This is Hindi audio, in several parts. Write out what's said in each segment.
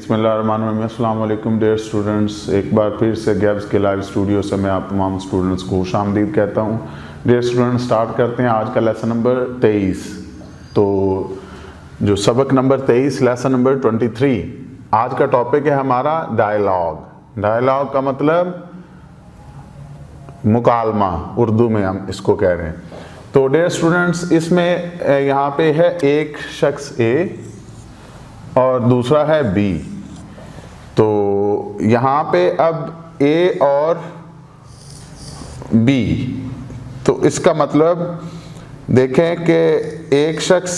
बिस्मिल्लाहिर्रहमानिर्रहीम। अस्सलाम वालेकुम डियर स्टूडेंट्स, एक बार फिर से गैब्स के लाइव स्टूडियो से मैं आप तमाम स्टूडेंट्स को खुशामदीद कहता हूँ। डियर स्टूडेंट्स, स्टार्ट करते हैं आज का लेसन नंबर 23। तो जो सबक नंबर 23 लेसन नंबर 23, आज का टॉपिक है हमारा डायलॉग। डायलॉग का मतलब मुकालमा, उर्दू में हम इसको कह रहे हैं। तो डियर स्टूडेंट्स, इसमें यहाँ पे है एक शख्स ए और दूसरा है बी। तो यहाँ पे अब ए और बी, तो इसका मतलब देखें कि एक शख्स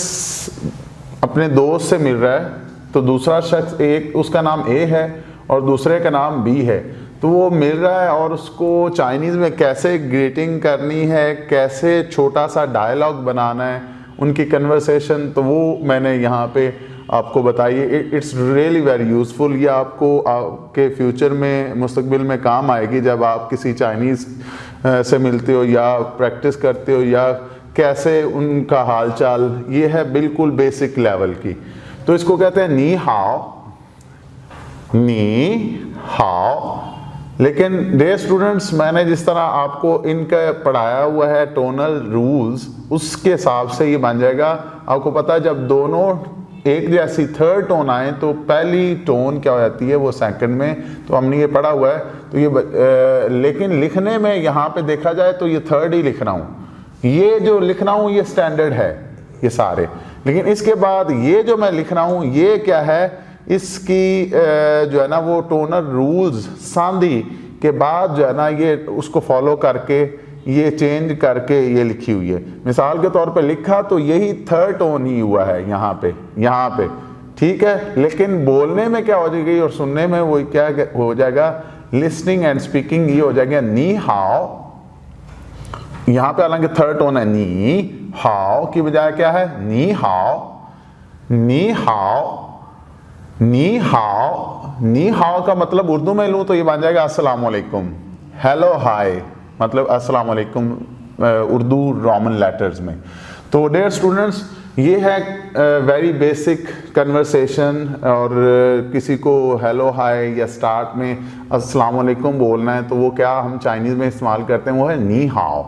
अपने दोस्त से मिल रहा है, तो दूसरा शख्स, एक उसका नाम ए है और दूसरे का नाम बी है। तो वो मिल रहा है और उसको चाइनीज़ में कैसे ग्रीटिंग करनी है, कैसे छोटा सा डायलॉग बनाना है, उनकी कन्वर्सेशन, तो वो मैंने यहाँ पे आपको बताइए। It's really very useful. ये आपको आपके फ्यूचर में, मुस्तकबिल में काम आएगी जब आप किसी चाइनीज़ से मिलते हो या प्रैक्टिस करते हो, या कैसे उनका हाल चाल। ये है बिल्कुल बेसिक लेवल की। तो इसको कहते हैं नी हाओ, नी हाओ। लेकिन डियर स्टूडेंट्स, मैंने जिस तरह आपको इनका पढ़ाया हुआ है टोनल रूल्स, उसके हिसाब से ये बन जाएगा। आपको पता है जब दोनों एक जैसी थर्ड टोन आए तो पहली टोन क्या हो जाती है, वो सेकंड में। तो हमने ये पढ़ा हुआ है। तो ये लेकिन लिखने में यहाँ पे देखा जाए तो ये थर्ड ही लिख रहा हूँ। ये जो लिख रहा हूँ ये स्टैंडर्ड है ये सारे। लेकिन इसके बाद ये जो मैं लिख रहा हूँ ये क्या है, इसकी जो है ना वो टोनल रूल्स सांधी के बाद जो है ना ये उसको फॉलो करके ये चेंज करके ये लिखी हुई है। मिसाल के तौर पे लिखा तो यही थर्ड टोन ही हुआ है यहाँ पे, ठीक है। लेकिन बोलने में क्या हो जाएगी और सुनने में वो क्या हो जाएगा, लिसनिंग एंड स्पीकिंग ये हो जाएगा नी हाओ। यहाँ पे हालांकि थर्ड टोन है, नी हाओ की बजाय क्या है, नी हाओ, नी हाओ, नी हाओ। नी हाओ का मतलब उर्दू में लूँ तो ये बन जाएगा अस्सलाम वालेकुम, हेलो हाय, मतलब अस्सलाम वालेकुम उर्दू रोमन लेटर्स में। तो डियर स्टूडेंट्स, ये है वेरी बेसिक कन्वर्सेशन। और किसी को हेलो हाय या स्टार्ट में अस्सलाम वालेकुम बोलना है तो वो क्या हम चाइनीज़ में इस्तेमाल करते हैं, वो है नी हाओ।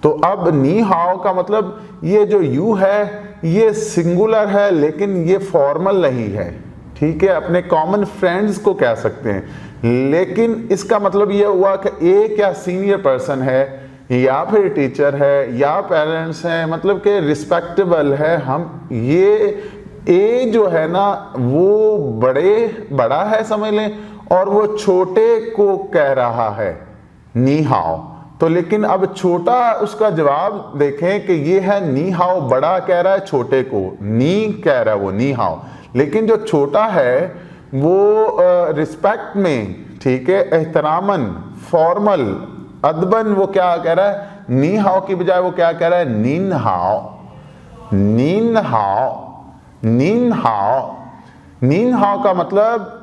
तो अब नी हाओ का मतलब ये जो यू है ये सिंगुलर है, लेकिन ये फॉर्मल नहीं है, ठीक है। अपने कॉमन फ्रेंड्स को कह सकते हैं, लेकिन इसका मतलब ये हुआ कि एक या सीनियर पर्सन है या फिर टीचर है या पेरेंट्स हैं, मतलब कि रिस्पेक्टेबल है हम। ये ए जो है ना वो बड़ा है समझ लें, और वो छोटे को कह रहा है नी हाओ। तो लेकिन अब छोटा उसका जवाब देखें कि ये है नी हाओ, बड़ा कह रहा है छोटे को, नी कह रहा है वो नी हाओ। लेकिन जो छोटा है वो रिस्पेक्ट में, ठीक है, एहतरामन, फॉर्मल, अदबन, वो क्या कह रहा है, नी हाओ की बजाय वो क्या कह रहा है, नीन हाओ, नीन हाओ, नीन हाओ। नीन हाओ का मतलब,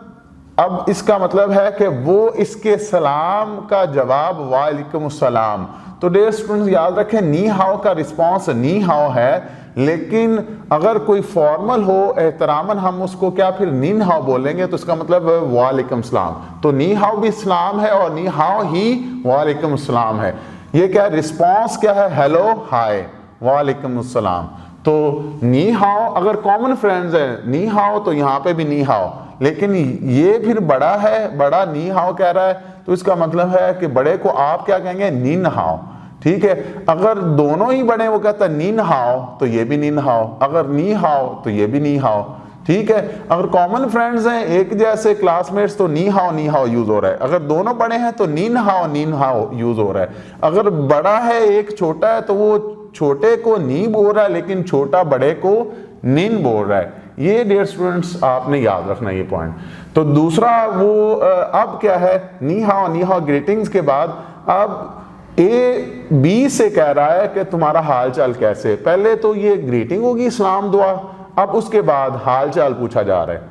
अब इसका मतलब है कि वो इसके सलाम का जवाब वालेकुम सलाम। तो डियर स्टूडेंट्स याद रखें, नी हाओ का रिस्पांस नी हाओ है, लेकिन अगर कोई फॉर्मल हो एहतरामन हम उसको क्या फिर नीन हाओ बोलेंगे, तो इसका मतलब वालेकुम सलाम। तो नी हाओ भी सलाम है और नी हाओ ही वालेकुम सलाम है। ये क्या रिस्पांस क्या है, हेलो हाय वालेकुम सलाम। तो नी हाओ अगर कॉमन फ्रेंड्स है नी हाओ, तो यहाँ पे भी नी हाओ। लेकिन ये फिर बड़ा है, बड़ा नी हाओ कह रहा है, तो इसका मतलब है कि बड़े को आप क्या कहेंगे, नीन हाओ, ठीक है। अगर दोनों ही बड़े वो कहता है नीन हाओ, तो ये भी नीन हाओ, अगर नी हाओ तो ये भी नी हाओ, ठीक है। अगर कॉमन फ्रेंड्स हैं एक जैसे क्लासमेट्स तो नी हाओ यूज हो रहा है। अगर दोनों बड़े हैं तो नीन हाओ यूज हो रहा है। अगर बड़ा है एक छोटा है तो वो छोटे को नी बोल रहा है, लेकिन छोटा बड़े को नीन बोल रहा है। ये डियर स्टूडेंट्स आपने याद रखना ये पॉइंट। तो दूसरा वो अब क्या है, नी हाओ ग्रीटिंग्स के बाद अब ए बी से कह रहा है कि तुम्हारा हाल चाल कैसे। पहले तो ये ग्रीटिंग होगी, सलाम दुआ, अब उसके बाद हाल चाल पूछा जा रहा है।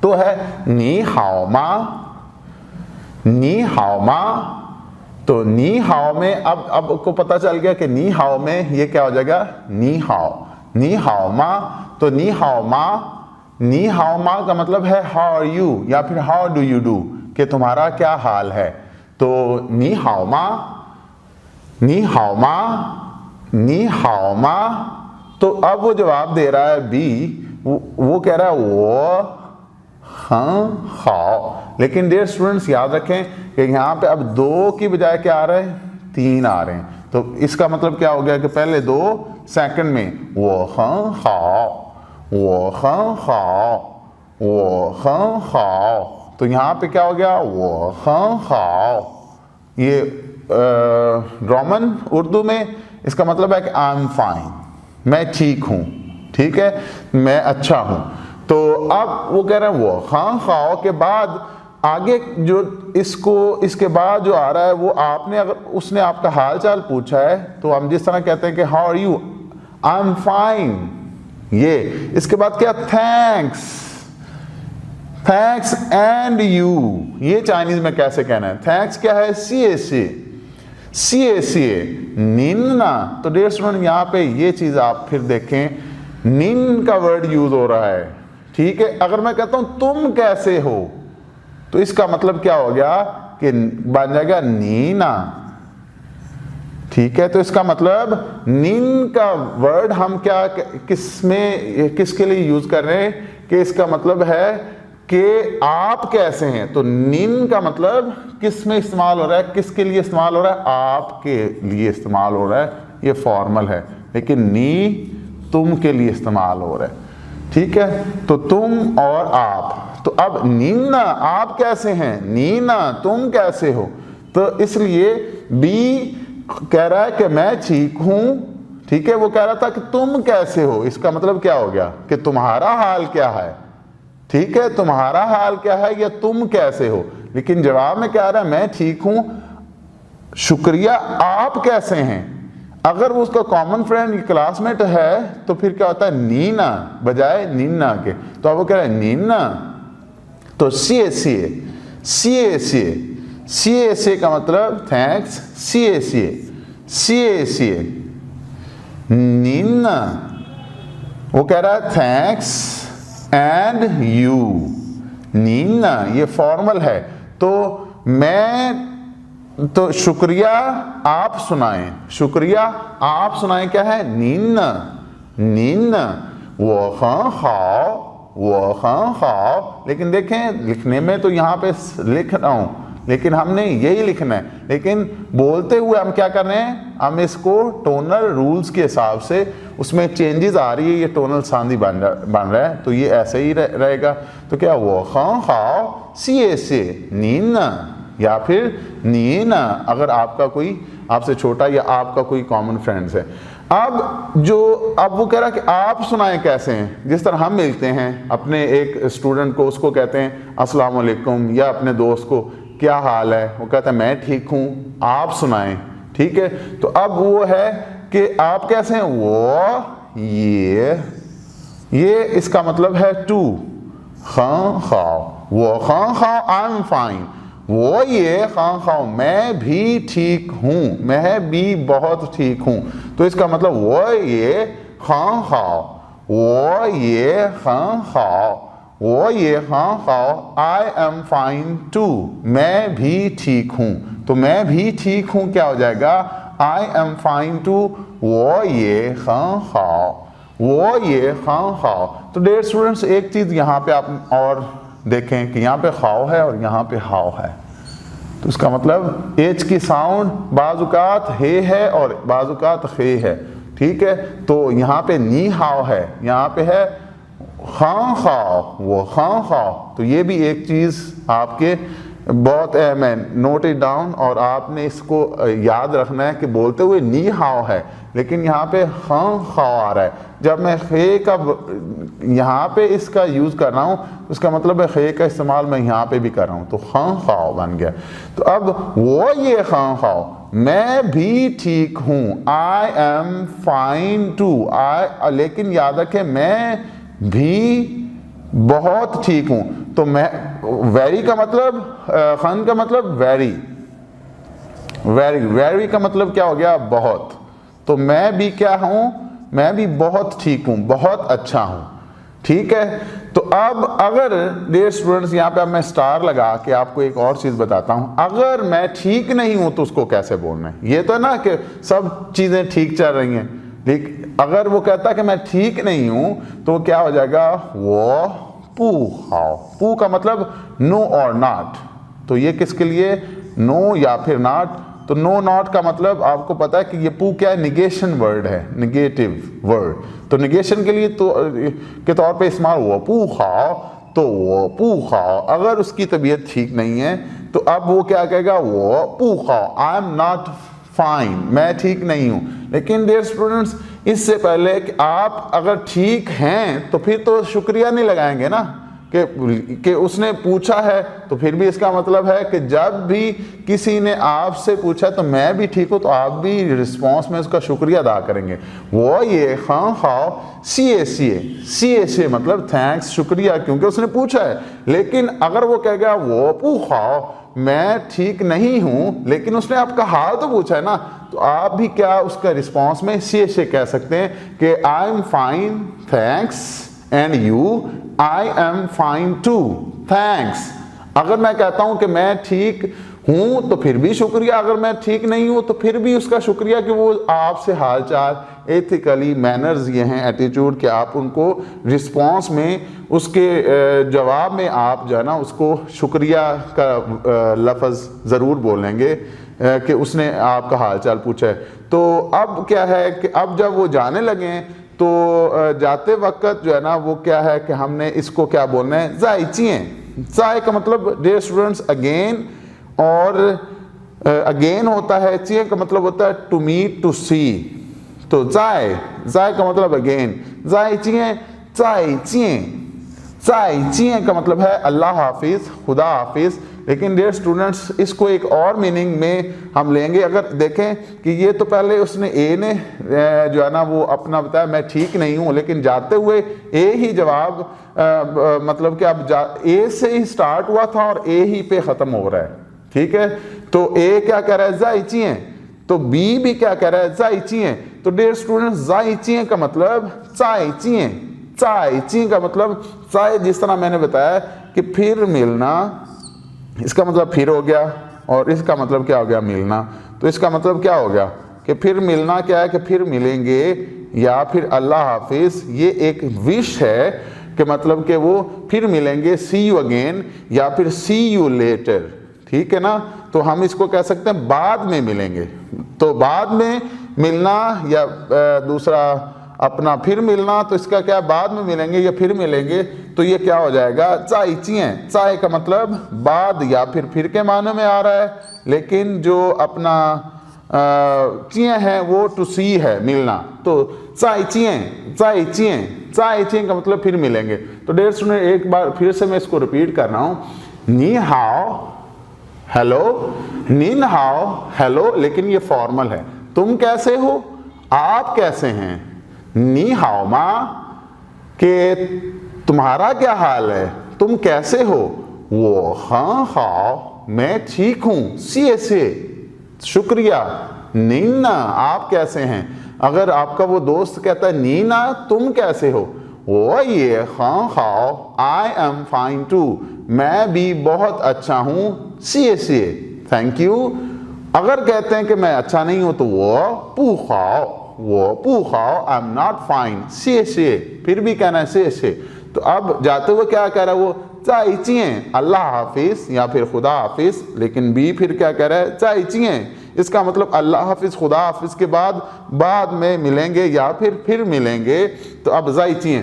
तो है नी हाओ मा, नी हाओ मा। तो नी हाओ में अब को पता चल गया कि नी हाओ में ये क्या हो जाएगा, नी हाओ, नी हाओ मा। तो नी हाओ मा, नी हाओ मा का मतलब है हाउ आर यू या फिर हाउ डू यू डू, कि तुम्हारा क्या हाल है। तो नी हाओ मा, नी हाओ मा, नी हाओ मा। तो अब वो जवाब दे रहा है बी, वो कह रहा है वो हाँ हाओ। लेकिन डियर स्टूडेंट्स याद रखें कि यहाँ पे अब 2 की बजाय क्या आ रहा है, 3 आ रहे हैं। तो इसका मतलब क्या हो गया कि पहले 2 सेकंड में वो हाँ हाओ, वो हाँ हाओ, वो हाँ हाओ। तो यहाँ पे क्या हो गया, वो हाँ हाओ। ये रोमन उर्दू में इसका मतलब है कि आई एम फाइन, मैं ठीक हूँ, ठीक है, मैं अच्छा हूँ। तो अब वो कह रहे हैं वो हाँ खाओ के बाद आगे जो इसके बाद जो आ रहा है वो आपने, अगर उसने आपका हाल चाल पूछा है तो हम जिस तरह कहते हैं कि how are you, I am fine. ये इसके बाद क्या, थैंक्स, थैंक्स एंड यू। ये चाइनीज में कैसे कहना है, थैंक्स क्या है, सी ए सी, सी ए सी ए, निन्ना। तो डियर स्टूडेंट यहाँ पे ये चीज आप फिर देखें, निन का वर्ड यूज हो रहा है, ठीक है। अगर मैं कहता हूं तुम कैसे हो तो इसका मतलब क्या हो गया कि बन जाएगा नीना, ठीक है। तो इसका मतलब निन का वर्ड हम क्या किसके लिए यूज कर रहे हैं कि इसका मतलब है कि आप कैसे हैं। तो निन का मतलब किस में इस्तेमाल हो रहा है, किसके लिए इस्तेमाल हो रहा है, आपके लिए इस्तेमाल हो रहा है, ये फॉर्मल है। लेकिन नी तुम के लिए इस्तेमाल हो रहा है, ठीक है। तो तुम और आप, तो अब नीना आप कैसे हैं, नीना तुम कैसे हो। तो इसलिए बी कह रहा है कि मैं ठीक हूं, ठीक है। वो कह रहा था कि तुम कैसे हो, इसका मतलब क्या हो गया कि तुम्हारा हाल क्या है, ठीक है, तुम्हारा हाल क्या है या तुम कैसे हो। लेकिन जवाब में क्या आ रहा है, मैं ठीक हूं, शुक्रिया, आप कैसे हैं। अगर वो उसका कॉमन फ्रेंड क्लासमेट है तो फिर क्या होता है, नीना बजाय निन्ना के। तो अब वो कह रहा है नीना, तो सी ए सी ए, सी ए सी ए, सी ए सी ए का मतलब थैंक्स, सी ए सी ए, सी ए सी ए, नीना। वो कह रहा है थैंक्स एंड यू, नीना ये फॉर्मल है। तो मैं, तो शुक्रिया आप सुनाएं, शुक्रिया आप सुनाएं क्या है, नीना, नीना। वो हाँ खाओ, वो हाँ खाओ। लेकिन देखें लिखने में तो यहाँ पे लिख रहा हूँ, लेकिन हमने यही लिखना है। लेकिन बोलते हुए हम क्या कर रहे हैं, हम इसको टोनल रूल्स के हिसाब से उसमें चेंजेस आ रही है, ये टोनल सांदी बन रहा है, तो ये ऐसे ही रहेगा। तो क्या, वो हाँ खाओ, सी ए से नीना या फिर नीना, अगर आपका कोई आपसे छोटा या आपका कोई कॉमन फ्रेंड्स है। अब वो कह रहा है कि आप सुनाएं कैसे हैं। जिस तरह हम मिलते हैं अपने एक स्टूडेंट को, उसको कहते हैं अस्सलाम वालेकुम, या अपने दोस्त को क्या हाल है, वो कहता है मैं ठीक हूँ, आप सुनाएं, ठीक है। तो अब वो है कि आप कैसे हैं, वो ये इसका मतलब है टू, हाँ खाओ, वो हाँ खाओ, आई एम फाइन। वो ये हाँ खाओ, मैं भी ठीक हूं, मैं भी बहुत ठीक हूं। तो इसका मतलब वो ये हाँ खाओ, वो ये हाँ खाओ, वो ये हाँ खाओ, आई एम फाइन टू, मैं भी ठीक हूं। तो मैं भी ठीक हूं क्या हो जाएगा, आई एम फाइन टू, वो ये हाँ खाओ, वो ये हाँ खाओ। तो डियर स्टूडेंट्स एक चीज यहाँ पे आप और देखें कि यहाँ पे खाओ है और यहाँ पे हाओ है। तो इसका मतलब एच की साउंड बाजुकात हे है और बाजुकात हे है, ठीक है। तो यहाँ पे नी हाओ है, यहाँ पे है खां खाओ, वो खां खाओ। तो ये भी एक चीज़ आपके बहुत अहम है, नोट इट डाउन। और आपने इसको याद रखना है कि बोलते हुए नी हाओ है, लेकिन यहाँ पे खां खाओ आ रहा है। जब मैं खे का यहाँ पे इसका यूज़ कर रहा हूँ, उसका मतलब है खे का इस्तेमाल मैं यहाँ पे भी कर रहा हूँ, तो खां खाओ बन गया। तो अब वो ये खां खाओ, मैं भी ठीक हूँ, आई एम फाइन टू, लेकिन याद रखें मैं भी बहुत ठीक हूं। तो मैं वेरी का मतलब खान का मतलब वेरी, वेरी का मतलब क्या हो गया, बहुत। तो मैं भी क्या हूं, मैं भी बहुत ठीक हूं, बहुत अच्छा हूं, ठीक है। तो अब अगर डियर स्टूडेंट्स यहाँ पे अब मैं स्टार लगा के आपको एक और चीज बताता हूं, अगर मैं ठीक नहीं हूं तो उसको कैसे बोलना है। ये तो है ना कि सब चीजें ठीक चल रही हैं, लेकिन अगर वो कहता कि मैं ठीक नहीं हूं तो क्या हो जाएगा, वो पू हाओ। पू का मतलब नो और नॉट, तो ये किसके लिए, नो या फिर नॉट। तो नो नॉट का मतलब आपको पता है कि ये पू क्या है, निगेशन वर्ड है, निगेटिव वर्ड। तो निगेशन के लिए तो के तौर पे इस्तेमाल हुआ पू खाओ, तो वो पू खाओ। अगर उसकी तबीयत ठीक नहीं है तो अब वो क्या कहेगा, वो पू खाओ, आई एम नॉट फाइन, मैं ठीक नहीं हूं। लेकिन डियर स्टूडेंट्स, इससे पहले कि आप अगर ठीक हैं तो फिर तो शुक्रिया नहीं लगाएंगे ना कि उसने पूछा है। तो फिर भी इसका मतलब है कि जब भी किसी ने आपसे पूछा तो मैं भी ठीक हूं, तो आप भी रिस्पॉन्स में उसका शुक्रिया अदा करेंगे। वो ये खां खाओ सी मतलब थैंक्स, शुक्रिया, क्योंकि उसने पूछा है। लेकिन अगर वो कहेगा वो पू खाओ, मैं ठीक नहीं हूं, लेकिन उसने आपका हाल तो पूछा है ना, तो आप भी क्या उसका रिस्पॉन्स में सी कह सकते हैं कि I am fine thanks, and you, I am fine too thanks. अगर मैं कहता हूं कि मैं ठीक हूं तो फिर भी शुक्रिया, अगर मैं ठीक नहीं हूं तो फिर भी उसका शुक्रिया कि वो आपसे हालचाल, एथिकली मैनर्स ये हैं, एटीट्यूड, कि आप उनको रिस्पॉन्स में, उसके जवाब में आप जो है ना उसको शुक्रिया का लफ्ज़ ज़रूर बोलेंगे कि उसने आपका हालचाल पूछा है। तो अब क्या है कि अब जब वो जाने लगे तो जाते वक्त जो है ना वो क्या है कि हमने इसको क्या बोलना है, ज़ाइचिए। ज़ाय का मतलब डियर स्टूडेंट्स अगेन, और अगेन होता है। चिए का मतलब होता है टू मीट, टू सी। तो ज़ाय का मतलब अगेन, ज़ाइचिए, ज़ाइचिए का मतलब है अल्लाह हाफिज़, खुदा हाफिज़। लेकिन डियर स्टूडेंट्स, इसको एक और मीनिंग में हम लेंगे। अगर देखें कि ये तो पहले उसने ए ने जो है ना वो अपना बताया मैं ठीक नहीं हूँ, लेकिन जाते हुए ए ही जवाब मतलब कि अब ए से ही स्टार्ट हुआ था और ए ही पे ख़त्म हो रहा है, ठीक है। तो ए क्या कह रहा है, ज़ाइचिए, तो बी भी क्या कह रहा है, ज़ाइचिए। तो डियर स्टूडेंट्स, ज़ाइचिए का मतलब ज़ाइचिए, ज़ाइचिए का मतलब ज़ाइ, जिस तरह मैंने बताया कि फिर मिलना, इसका मतलब फिर हो गया, और इसका मतलब क्या हो गया, मिलना। तो इसका मतलब क्या हो गया कि फिर मिलना क्या है कि फिर मिलेंगे, या फिर अल्लाह हाफिज़, ये एक विश है कि मतलब कि वो फिर मिलेंगे, सी यू अगेन, या फिर सी यू लेटर, ठीक है ना। तो हम इसको कह सकते हैं बाद में मिलेंगे। तो बाद में मिलना या दूसरा अपना फिर मिलना, तो इसका क्या, बाद में मिलेंगे या फिर मिलेंगे, तो ये क्या हो जाएगा, ज़ाइचिए। ज़ाइ का मतलब बाद या फिर के माने में आ रहा है, लेकिन जो अपना चिए है वो टू सी है, मिलना। तो ज़ाइचिए, ज़ाइचिए, ज़ाइचिए का मतलब फिर मिलेंगे। तो डियर स्टूडेंट, एक बार फिर से मैं इसको रिपीट कर रहा हूँ, नी हाओ हेलो, नीन हाओ हेलो, लेकिन ये फॉर्मल है। तुम कैसे हो, आप कैसे हैं। नी हाओ माँ, के तुम्हारा क्या हाल है, तुम कैसे हो। वो हाँ हाओ, मैं ठीक हूं, से शुक्रिया। नीना, आप कैसे हैं। अगर आपका वो दोस्त कहता है नीना तुम कैसे हो, वो ये हाँ हाओ, आई एम फाइन टू, मैं भी बहुत अच्छा हूं, से थैंक यू। अगर कहते हैं कि मैं अच्छा नहीं हूं तो वो पू खाओ, वो पू खाओ, आई एम नॉट फाइन, से फिर भी कहना है से। तो अब जाते हुए क्या कह रहा है वो, ज़ाइचिए, अल्लाह हाफिज या फिर खुदा हाफिज। लेकिन बी फिर क्या कह रहा है, ज़ाइचिए, इसका मतलब अल्लाह हाफिज, खुदा हाफिज के बाद में मिलेंगे या फिर मिलेंगे। तो अब ज़ाइचिए,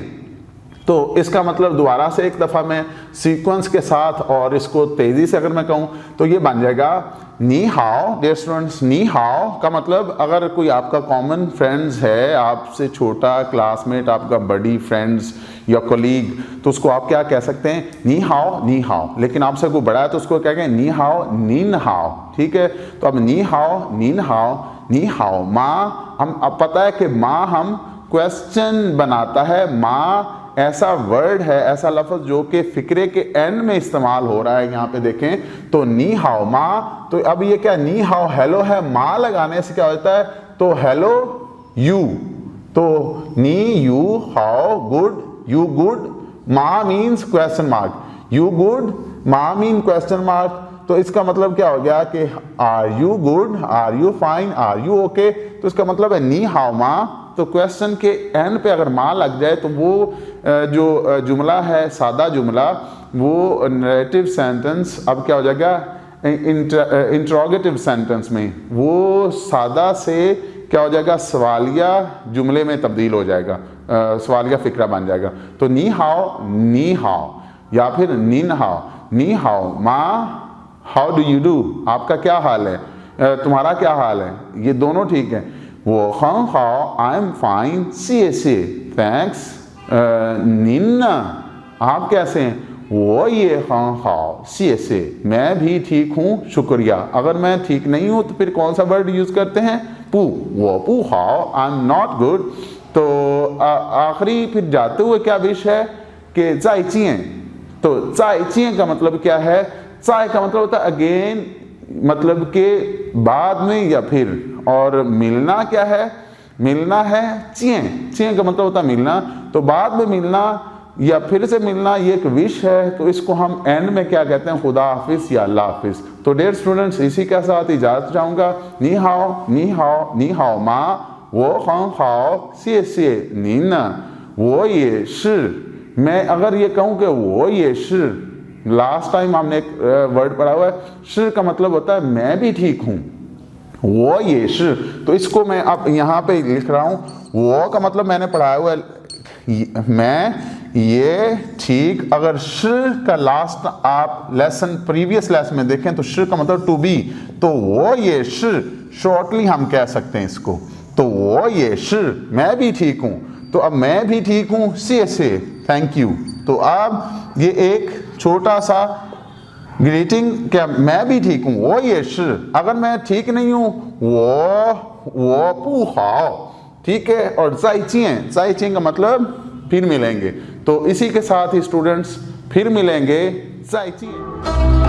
तो इसका मतलब दोबारा से एक दफ़ा मैं सीक्वेंस के साथ और इसको तेज़ी से अगर मैं कहूँ तो ये बन जाएगा नी हाओ। डियर स्टूडेंट्स, नी हाओ का मतलब अगर कोई आपका कॉमन फ्रेंड्स है, आपसे छोटा क्लासमेट, आपका बड़ी फ्रेंड्स या कोलीग, तो उसको आप क्या कह सकते हैं, नी हाओ, नी हाओ। लेकिन आपसे कोई बड़ा है तो उसको क्या कहें, नी हाओ, नीन हाओ, ठीक है। तो अब नी हाओ, नीन हाओ, नी हाओ माँ। हम अब पता है कि माँ हम क्वेश्चन बनाता है, माँ ऐसा वर्ड है, ऐसा लफ्ज़ जो कि फिक्रे के एंड में इस्तेमाल हो रहा है। यहाँ पे देखें तो नी हाओ माँ, तो अब ये क्या, नी हाओ हेलो है, माँ लगाने से क्या होता है, तो हेलो यू, तो नी यू हाओ गुड यू गुड, मा means question mark, you good, मा मीन क्वेश्चन मार्क। तो इसका मतलब क्या हो गया कि are you good, are you fine, are you okay. तो इसका मतलब है नी हाओ मा। तो क्वेश्चन के एंड पे अगर मा लग जाए तो वो जो जुमला है, सादा जुमला, वो नरेटिव सेंटेंस अब क्या हो जाएगा, इंट्रोगेटिव सेंटेंस में वो सादा से क्या हो जाएगा, सवालिया जुमले में तब्दील हो जाएगा, सवालिया फिक्रा बन जाएगा। तो नी हाओ या फिर नीन हाओ, नी हाओ मा, हाउ डू यू डू, आपका क्या हाल है, तुम्हारा क्या हाल है, ये दोनों ठीक है। वो हाँ हाओ, आई एम फाइन, सी थैंक्स, निन्ना आप कैसे हैं, वो ये हाँ हाओ, सी मैं भी ठीक हूँ, शुक्रिया। अगर मैं ठीक नहीं हूँ तो फिर कौन सा वर्ड यूज करते हैं, पू, वो पू हाओ, आई एम नॉट गुड। तो आखिरी फिर जाते हुए क्या विश है कि ज़ाइचिएं। तो ज़ाइचिएं का मतलब क्या है, ज़ाइ का मतलब होता है अगेन, मतलब के बाद में या फिर, और मिलना क्या है, मिलना है चिएं का मतलब होता है मिलना। तो बाद में मिलना या फिर से मिलना ये एक विश है। तो इसको हम एंड में क्या कहते हैं, खुदा हाफिज या अल्लाह हाफिज। तो डियर स्टूडेंट्स, इसी के साथ इजाज़त चाहूँगा। नी हाओ मा, वो हाँ हाओ, सी नीना, वो ये शिर। मैं अगर ये कहूँ कि वो ये शिर, लास्ट टाइम हमने एक वर्ड पढ़ा हुआ है, शिर का मतलब होता है मैं भी ठीक हूँ, वो ये शिर। तो इसको मैं अब यहाँ पे लिख रहा हूँ, वो का मतलब मैंने पढ़ाया हुआ है मैं ये ठीक। अगर शिर का लास्ट आप लेसन, प्रीवियस लेसन में देखें तो शिर का मतलब टू बी, तो वो ये शिर शॉर्टली हम कह सकते हैं इसको। तो वो ये शिर, मैं भी ठीक हूँ। तो अब मैं भी ठीक हूँ, से थैंक यू। तो अब ये एक छोटा सा ग्रीटिंग, क्या मैं भी ठीक हूँ, वो ये शिर। अगर मैं ठीक नहीं हूँ, वो पू हाओ, ठीक है। और ज़ाइचिएं का मतलब फिर मिलेंगे। तो इसी के साथ ही स्टूडेंट्स फिर मिलेंगे, ज़ाइचिएं।